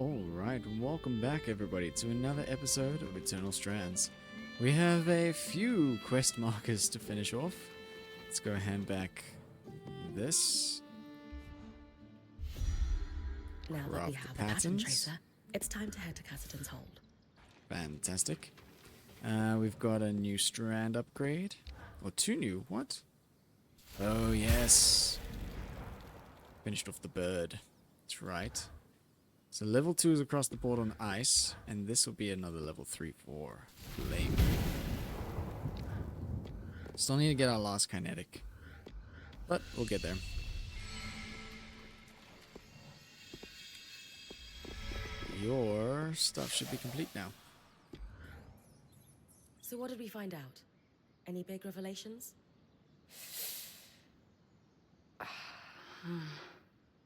Alright, welcome back everybody to another episode of Eternal Strands. We have a few quest markers to finish off. Let's go hand back this. Now that we Craft have the a pattern patterns. tracer, it's time to head to Cassidy's Hold. Fantastic. We've got a new strand upgrade. Or two new, what? Oh yes. Finished off the bird. That's right. So level 2 is across the board on ice, and this will be another level 3 for flame. Still need to get our last kinetic, but we'll get there. Your stuff should be complete now. So what did we find out? Any big revelations?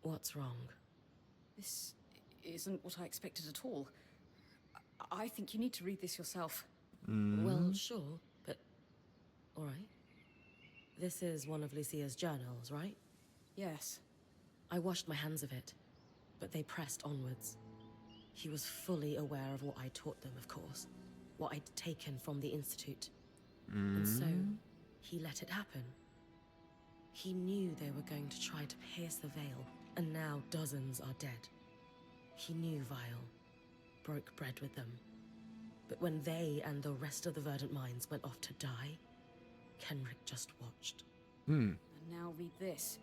What's wrong? This isn't what I expected at all. I think you need to read this yourself. Well, sure, but... Alright. This is one of Lucia's journals, right? Yes. I washed my hands of it, but they pressed onwards. He was fully aware of what I taught them, of course. What I'd taken from the Institute. And so, he let it happen. He knew they were going to try to pierce the veil, and now dozens are dead. He knew Vile, broke bread with them. But when they and the rest of the Verdant Minds went off to die, Kenrick just watched. And now read this.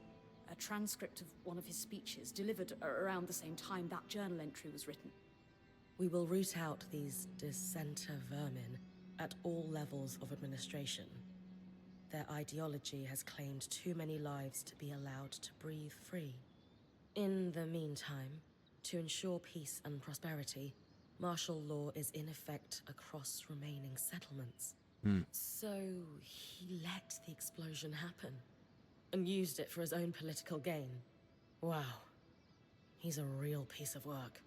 A transcript of one of his speeches, delivered around the same time that journal entry was written. We will root out these dissenter vermin at all levels of administration. Their ideology has claimed too many lives to be allowed to breathe free. In the meantime, to ensure peace and prosperity, martial law is in effect across remaining settlements. So he let the explosion happen and used it for his own political gain. Wow. He's a real piece of work.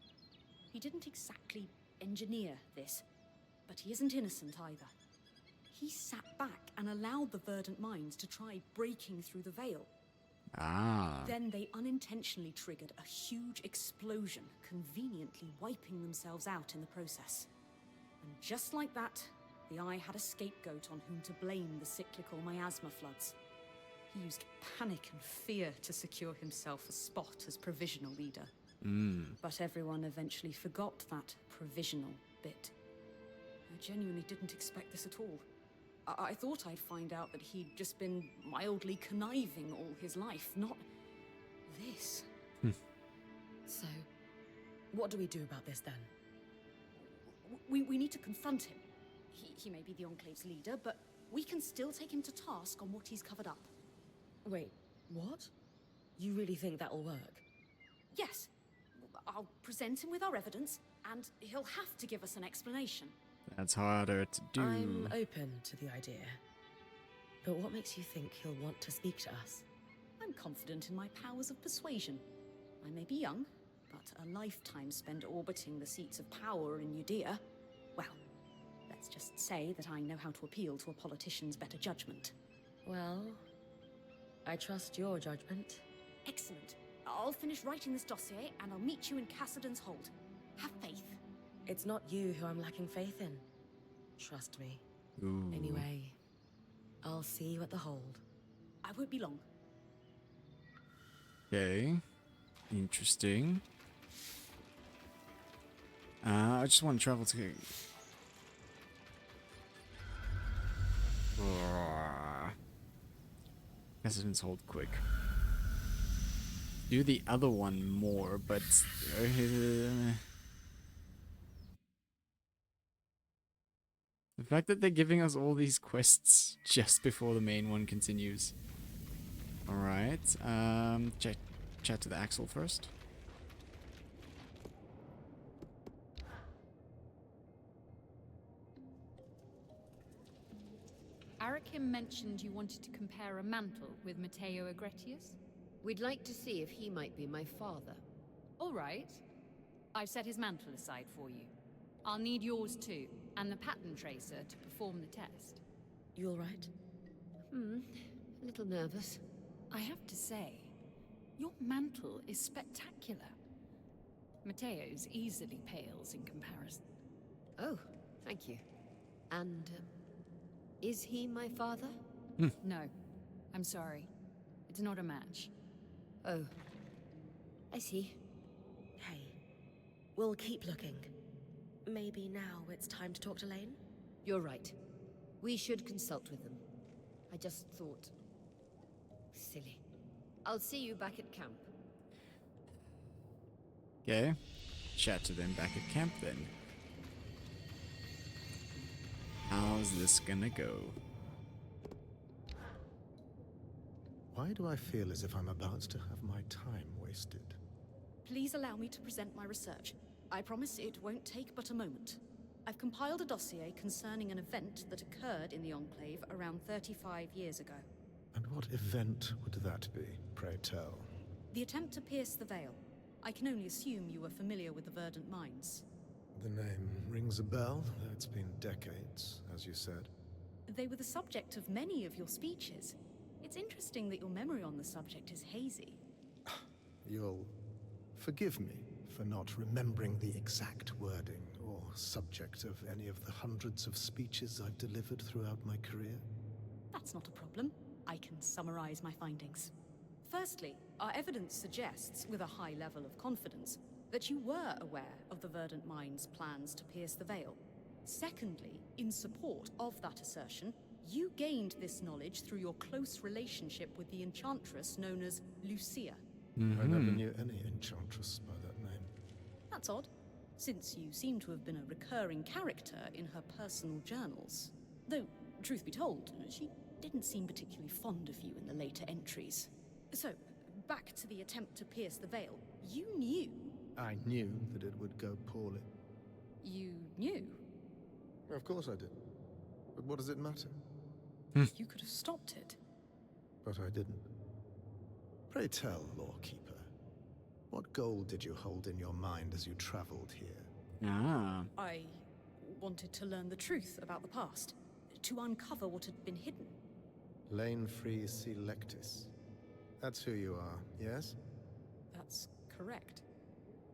He didn't exactly engineer this, but he isn't innocent either. He sat back and allowed the Verdant Minds to try breaking through the veil. Then they unintentionally triggered a huge explosion, conveniently wiping themselves out in the process. And just like that, the Eye had a scapegoat on whom to blame the cyclical miasma floods. He used panic and fear to secure himself a spot as provisional leader. But everyone eventually forgot that provisional bit. I genuinely didn't expect this at all. I thought I'd find out that he'd just been mildly conniving all his life, not this. So, what do we do about this then? We need to confront him. He may be the Enclave's leader, but we can still take him to task on what he's covered up. Wait, what? You really think that'll work? Yes. I'll present him with our evidence, and he'll have to give us an explanation. That's harder to do. I'm open to the idea. But what makes you think he'll want to speak to us? I'm confident in my powers of persuasion. I may be young, but a lifetime spent orbiting the seats of power in Judea. Well, let's just say that I know how to appeal to a politician's better judgment. Well, I trust your judgment. Excellent. I'll finish writing this dossier, and I'll meet you in Cassidy's Hold. Have faith. It's not you who I'm lacking faith in. Trust me. Anyway, I'll see you at the Hold. I won't be long. Okay. Interesting. I just want to travel to... President's Hold quick. Do the other one more, but... the fact that they're giving us all these quests just before the main one continues. Alright, chat to the Axel first. Arakim mentioned you wanted to compare a mantle with Matteo Agretius? We'd like to see if he might be my father. All right. I've set his mantle aside for you. I'll need yours too, and the pattern tracer to perform the test. You all right? A little nervous. I have to say, your mantle is spectacular. Mateo's easily pales in comparison. Oh, thank you. And, is he my father? No, I'm sorry. It's not a match. Oh, I see. Hey, we'll keep looking. Maybe now it's time to talk to Lane? You're right. We should consult with them. I just thought... Silly. I'll see you back at camp. Okay. Chat to them back at camp then. How's this gonna go? Why do I feel as if I'm about to have my time wasted? Please allow me to present my research. I promise it won't take but a moment. I've compiled a dossier concerning an event that occurred in the Enclave around 35 years ago. And what event would that be, pray tell? The attempt to pierce the veil. I can only assume you were familiar with the Verdant Mines. The name rings a bell, though it's been decades, as you said. They were the subject of many of your speeches. It's interesting that your memory on the subject is hazy. You'll forgive me for not remembering the exact wording or subject of any of the hundreds of speeches I've delivered throughout my career. That's not a problem. I can summarize my findings. Firstly, our evidence suggests, with a high level of confidence, that you were aware of the Verdant Mines' plans to pierce the veil. Secondly, in support of that assertion, you gained this knowledge through your close relationship with the enchantress known as Lucia. I never knew any enchantress by that name. That's odd, since you seem to have been a recurring character in her personal journals. Though, truth be told, she didn't seem particularly fond of you in the later entries. So, back to the attempt to pierce the veil. You knew. I knew that it would go poorly. You knew? Of course I did. But what does it matter? You could have stopped it. But I didn't. Pray tell, Lawkeeper, what goal did you hold in your mind as you traveled here? Ah. I wanted to learn the truth about the past, to uncover what had been hidden. Lane Free Selectis. That's who you are, yes? That's correct.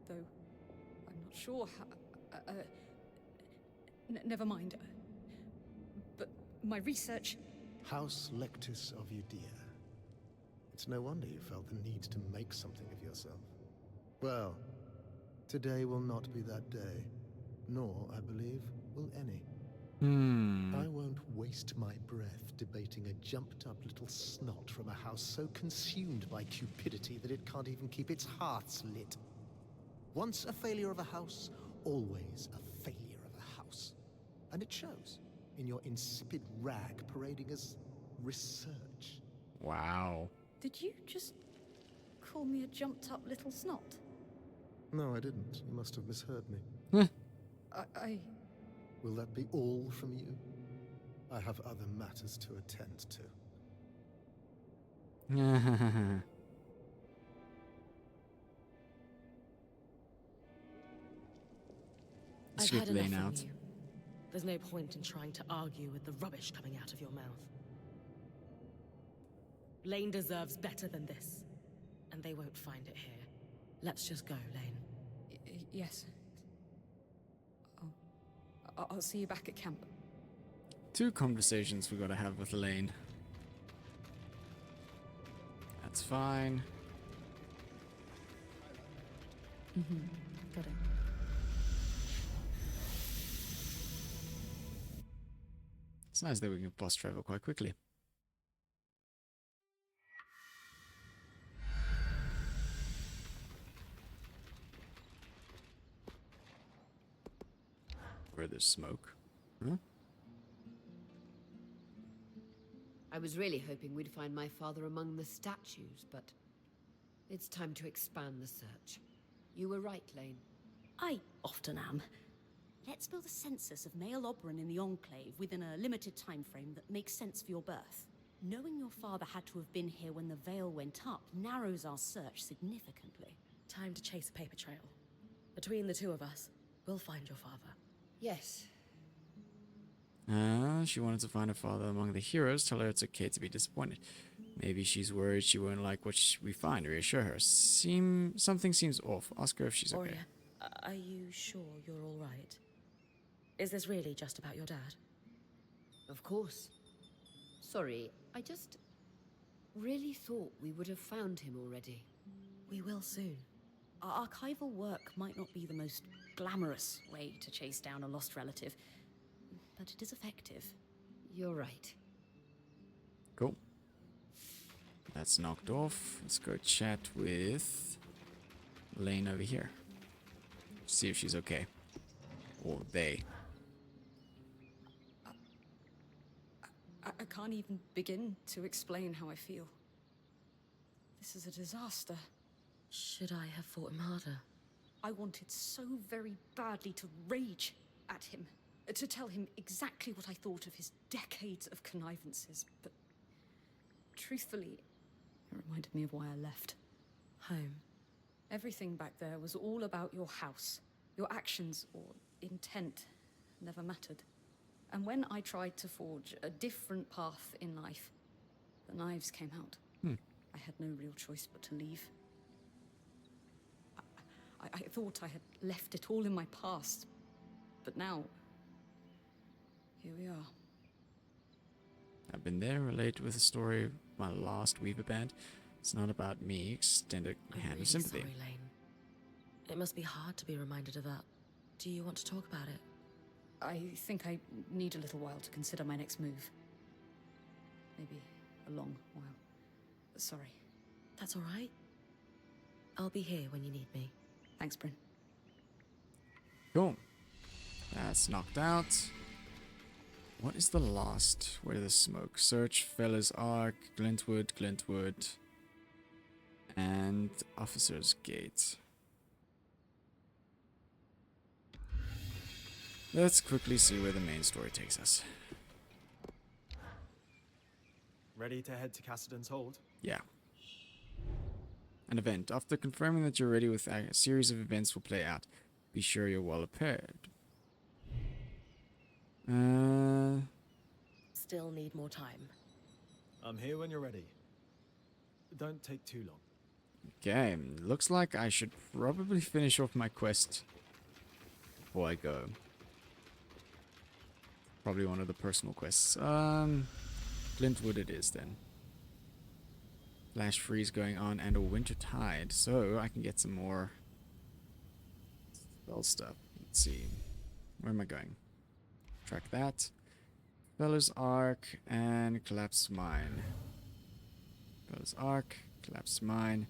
Though, I'm not sure how... never mind. But my research... House Lectis of Udea. It's no wonder you felt the need to make something of yourself. Well, today will not be that day. Nor, I believe, will any. I won't waste my breath debating a jumped-up little snot from a house so consumed by cupidity that it can't even keep its hearts lit. Once a failure of a house, always a failure of a house. And it shows in your insipid rag parading as research. Wow. Did you just call me a jumped-up little snot? No, I didn't. You must have misheard me. I... Will that be all from you? I have other matters to attend to. I've Skip had enough Lane from out. you. There's no point in trying to argue with the rubbish coming out of your mouth. Lane deserves better than this. And they won't find it here. Let's just go, Lane. yes. I'll see you back at camp. 2 conversations we gotta have with Lane. That's fine. Got it. It's nice that we can fast travel quite quickly. Where there's smoke. Huh? I was really hoping we'd find my father among the statues, but it's time to expand the search. You were right, Lane. I often am. Let's build a census of male Oberon in the Enclave within a limited time frame that makes sense for your birth. Knowing your father had to have been here when the veil went up narrows our search significantly. Time to chase a paper trail. Between the two of us, we'll find your father. Yes. She wanted to find her father among the heroes. Tell her it's okay to be disappointed. Maybe she's worried she won't like what we find. Reassure her. Something seems off. Ask her if she's okay. Oria, Are you sure you're all right? Is this really just about your dad? Of course. Sorry, I just really thought we would have found him already. We will soon. Our archival work might not be the most glamorous way to chase down a lost relative, but it is effective. You're right. Cool. That's knocked off. Let's go chat with Lane over here. See if she's okay. Or they. I can't even begin to explain how I feel. This is a disaster. Should I have fought him harder? I wanted so very badly to rage at him, to tell him exactly what I thought of his decades of connivances, but truthfully, it reminded me of why I left. Home. Everything back there was all about your house. Your actions or intent never mattered. And when I tried to forge a different path in life, the knives came out. I had no real choice but to leave. I thought I had left it all in my past, but now, here we are. I've been there, relate with the story of my last Weaver band. It's not about me. Extend a I'm hand really of sympathy. sorry, Lane. It must be hard to be reminded of that. Do you want to talk about it? I think I need a little while to consider my next move. Maybe a long while. Sorry. That's all right. I'll be here when you need me. Thanks, Brynn. Cool. That's knocked out. What is the last? Where the smoke? Search, Fellas Arc, Glintwood, and Officer's Gate. Let's quickly see where the main story takes us. Ready to head to Cassidon's Hold? Yeah. An event. After confirming that you're ready with a series of events will play out. Be sure you're well prepared. Still need more time. I'm here when you're ready. Don't take too long. Okay, looks like I should probably finish off my quest before I go. Probably one of the personal quests. Glintwood it is then. Flash freeze going on and a winter tide, so I can get some more spell stuff. Let's see. Where am I going? Track that. Fellas Arc and Collapse Mine. Fellas Arc, Collapse Mine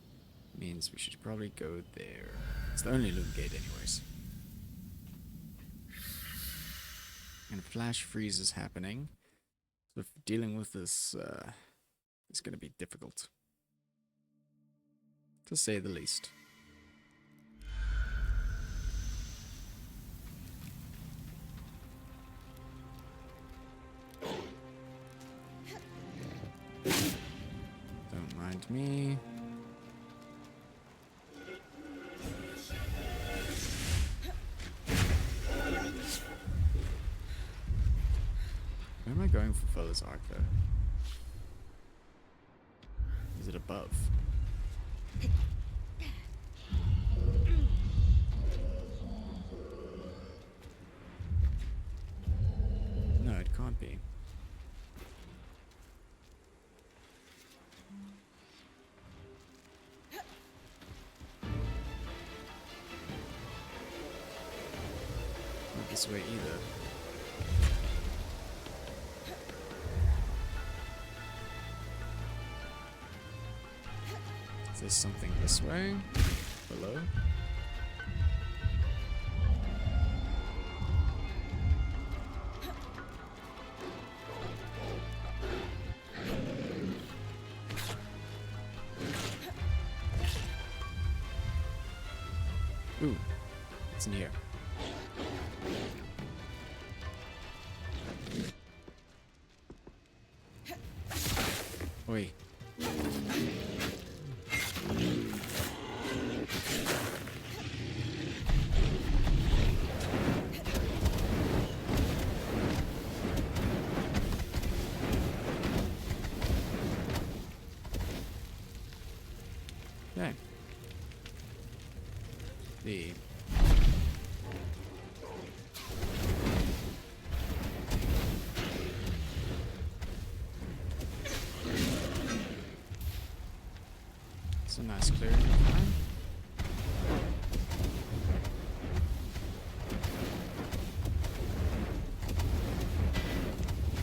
means we should probably go there. It's the only loom gate anyways. And flash freeze is happening. So dealing with this is going to be difficult. To say the least. Don't mind me. Where am I going for Fella's Arc though? Is it above? No, it can't be. Not this way either. Is there something this way? Below? Ooh, it's in here. Oi. Okay. The It's a nice clearing of time.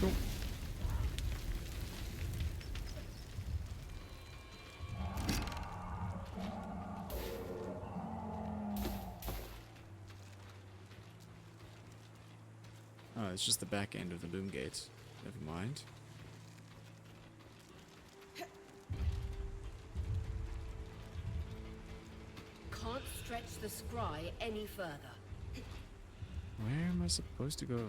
Cool. Oh, it's just the back end of the loom gate. Never mind. Can't stretch the scry any further. Where am I supposed to go?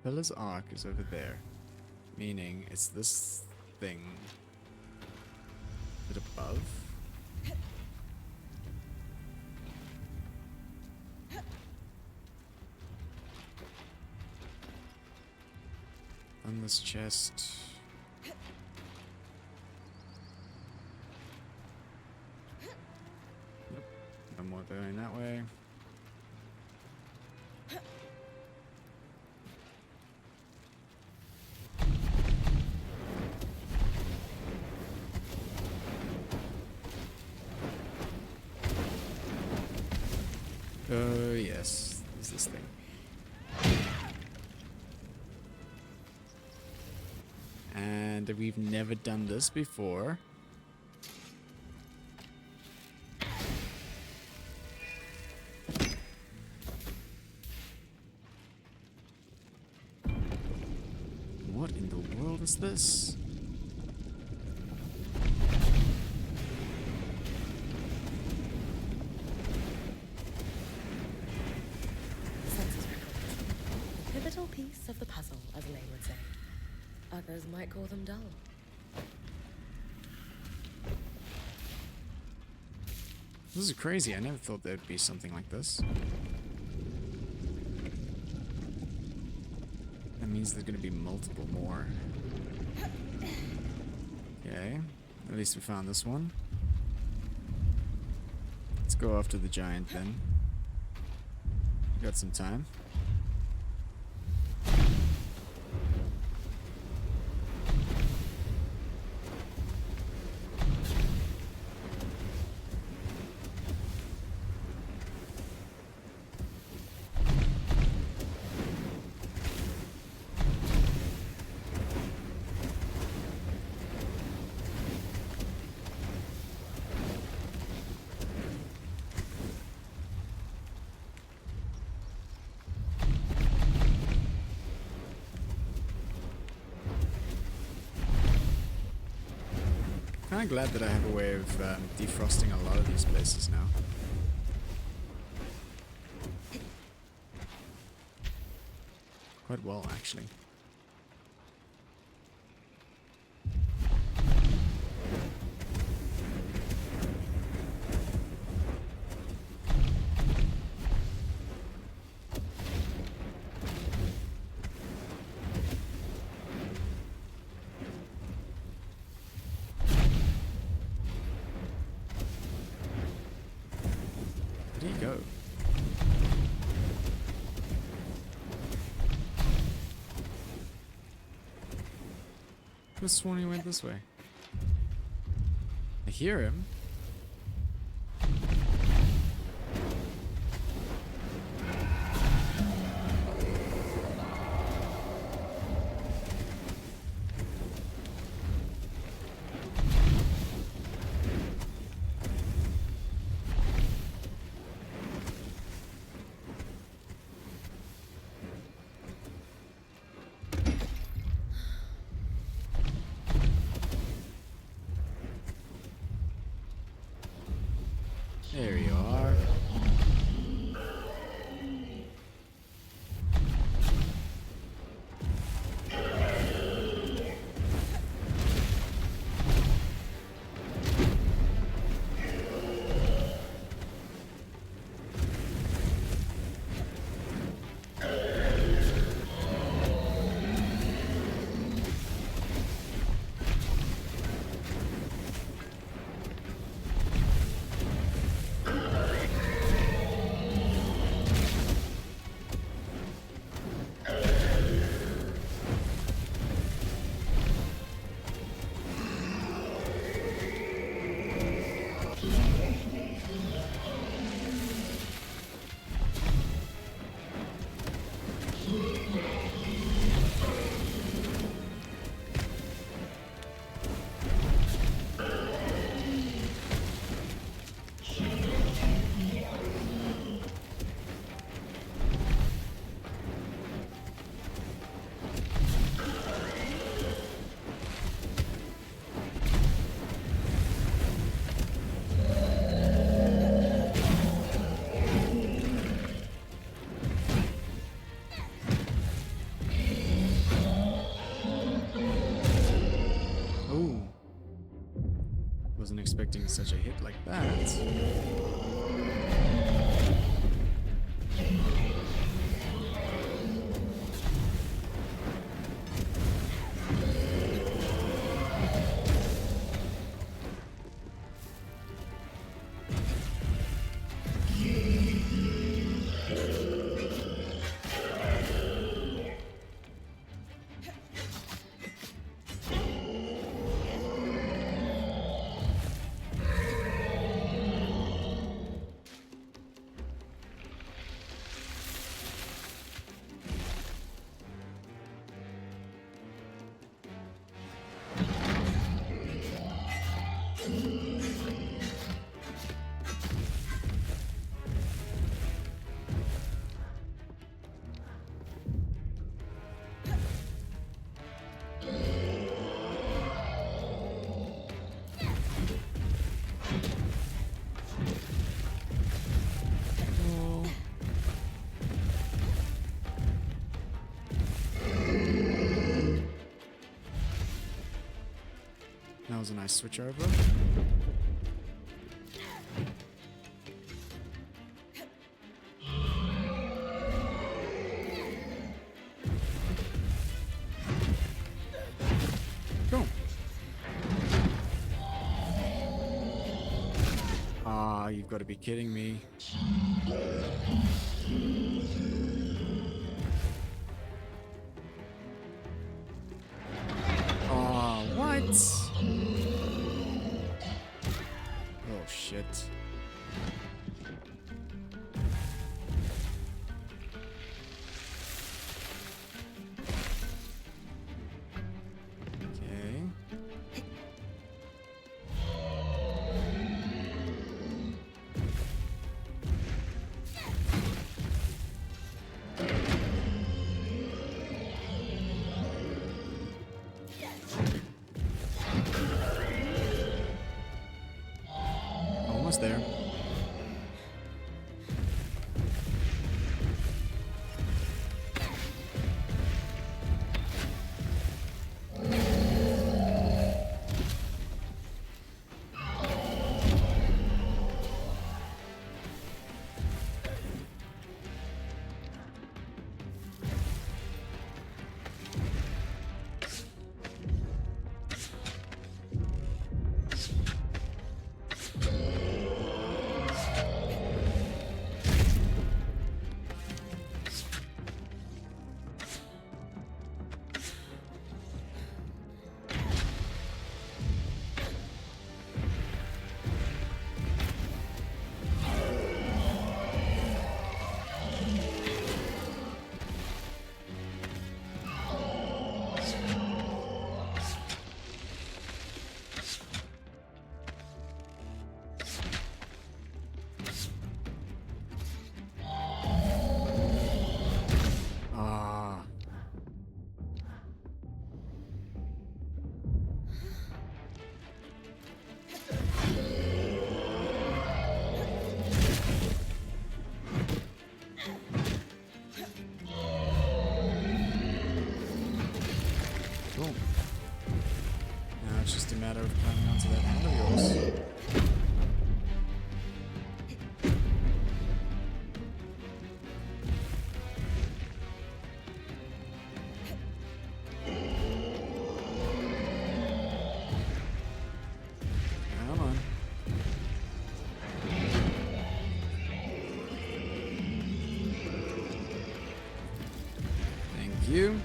Pillar's Arc is over there. Meaning it's this thing. Is it above? On this chest. Nope. No more going that way. Oh yes, it's this thing. And we've never done this before. What in the world is this? Census records. The pivotal piece of the puzzle, as Lane would say. Others might call them dull. This is crazy. I never thought there'd be something like this. That means there's going to be multiple more. Okay. At least we found this one. Let's go after the giant then. Got some time. I'm glad that I have a way of defrosting a lot of these places now. Quite well, actually. Where do you go? I could have sworn he went this way. I hear him. There you are. expecting such a hit like that. That was a nice switch over. Cool. Ah, you've got to be kidding me. Oh, what? Oh, shit. Okay. Almost there. Ah. Cool. Now it's just a matter of climbing onto that hand of yours. Come on. Thank you.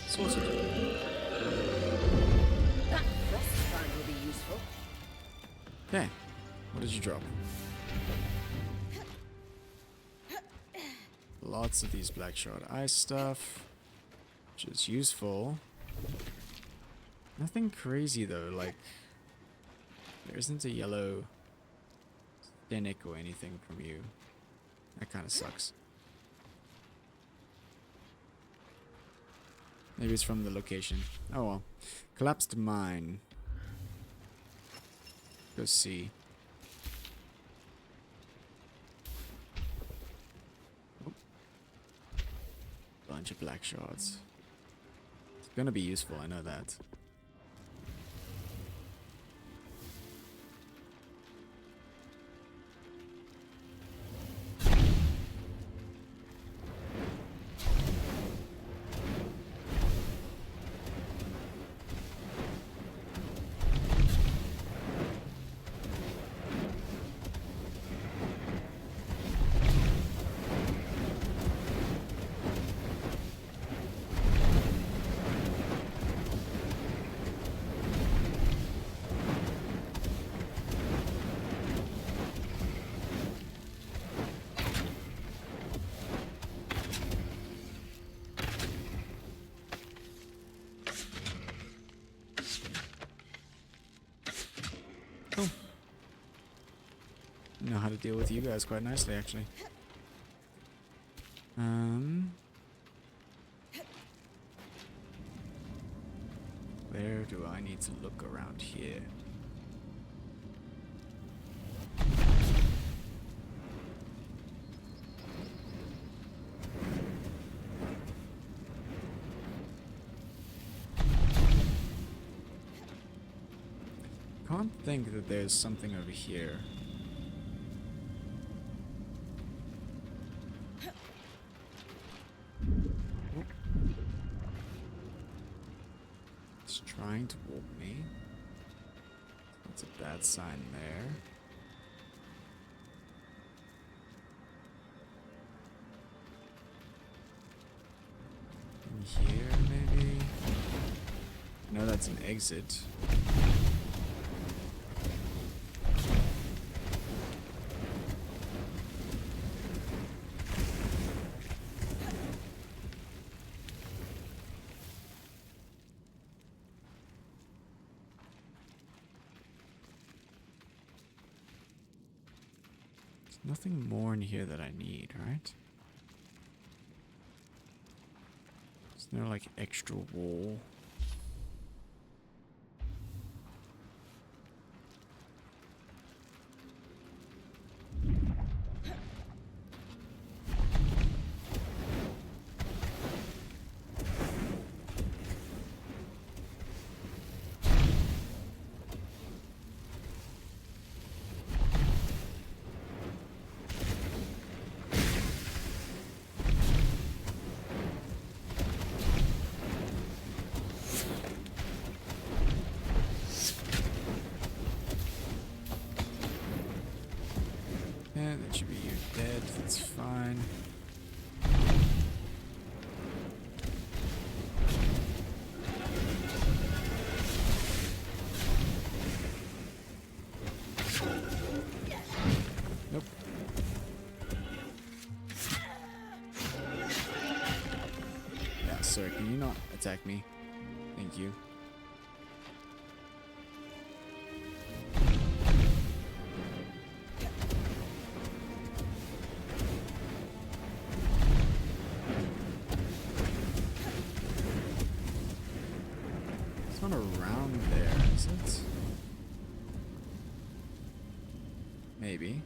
Sorted. That frost fan will be useful. Okay. What did you drop? Lots of these black shard ice stuff, which is useful. Nothing crazy though, like there isn't a yellow stenic or anything from you. That kind of sucks. Maybe it's from the location. Oh well. Collapsed mine. Go see. Oh. bunch of black shards. It's gonna be useful, I know that. Cool. Know how to deal with you guys quite nicely, actually. Where do I need to look around here? Can't think that there's something over here. Oh. It's trying to warp me. That's a bad sign there. In here, maybe? No, that's an exit. Nothing more in here that I need, right? There's no like extra wall. Yeah, that should be you dead. That's fine. Nope. Yeah, sir, can you not attack me? Thank you. Not around there, is it? Maybe.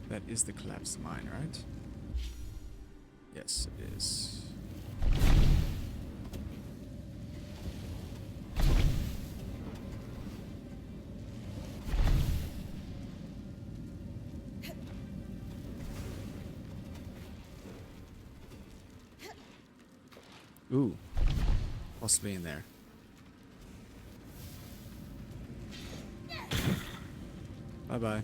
That is the collapsed mine, right? Yes, it is. Ooh. Possibly in there. Bye-bye.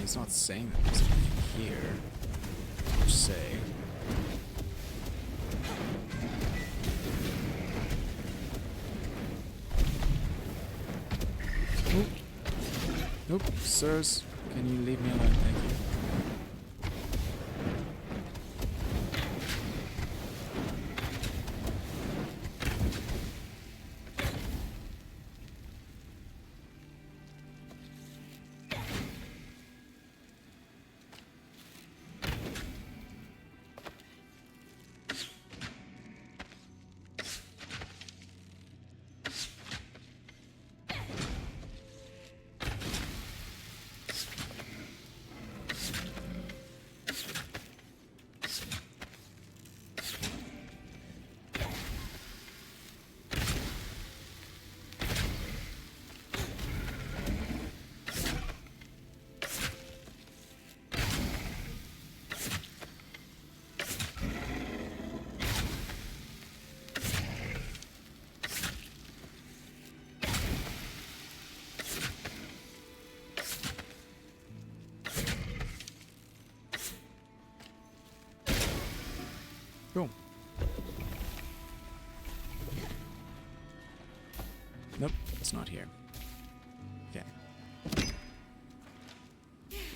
it's not saying that there's anything here. Per se. Nope. Nope, sirs. Can you leave me alone? Thank you. Cool. Nope, it's not here. Okay.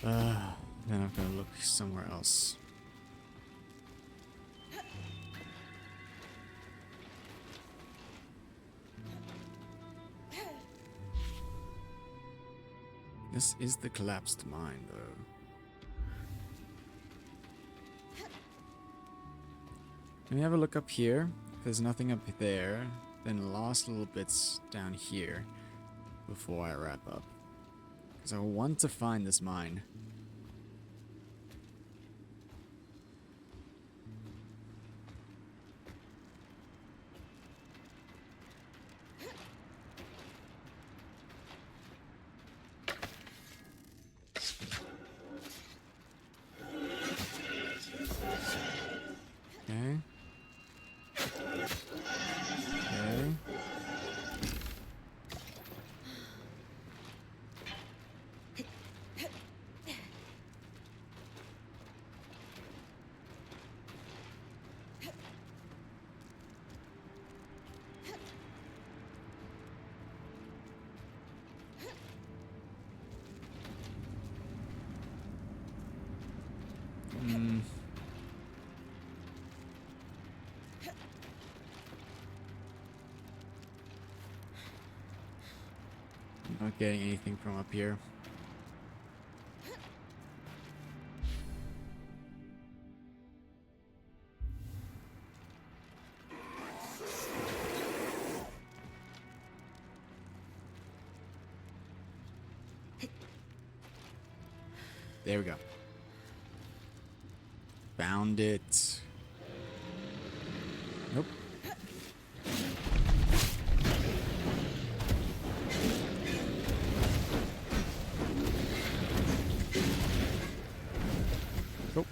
Then I've got to look somewhere else. This is the collapsed mine, though. Let me have a look up here. If there's nothing up there, then the last little bits down here before I wrap up. Because I want to find this mine. Okay. Okay. Not getting anything from up here. There we go. Found it. Nope. Nope.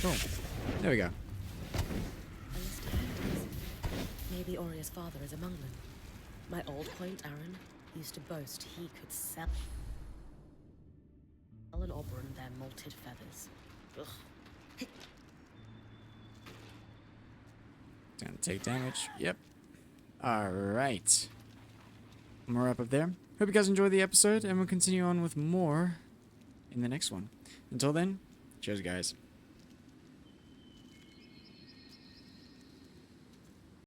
Cool. There we go. A list of hunters. Maybe Oria's father is among them. My old point, Aaron, used to boast he could sell an Oberon their molted feathers. Ugh. Gonna take damage. Yep. Alright. I'm gonna wrap up there. Hope you guys enjoyed the episode, and we'll continue on with more in the next one. Until then, cheers, guys.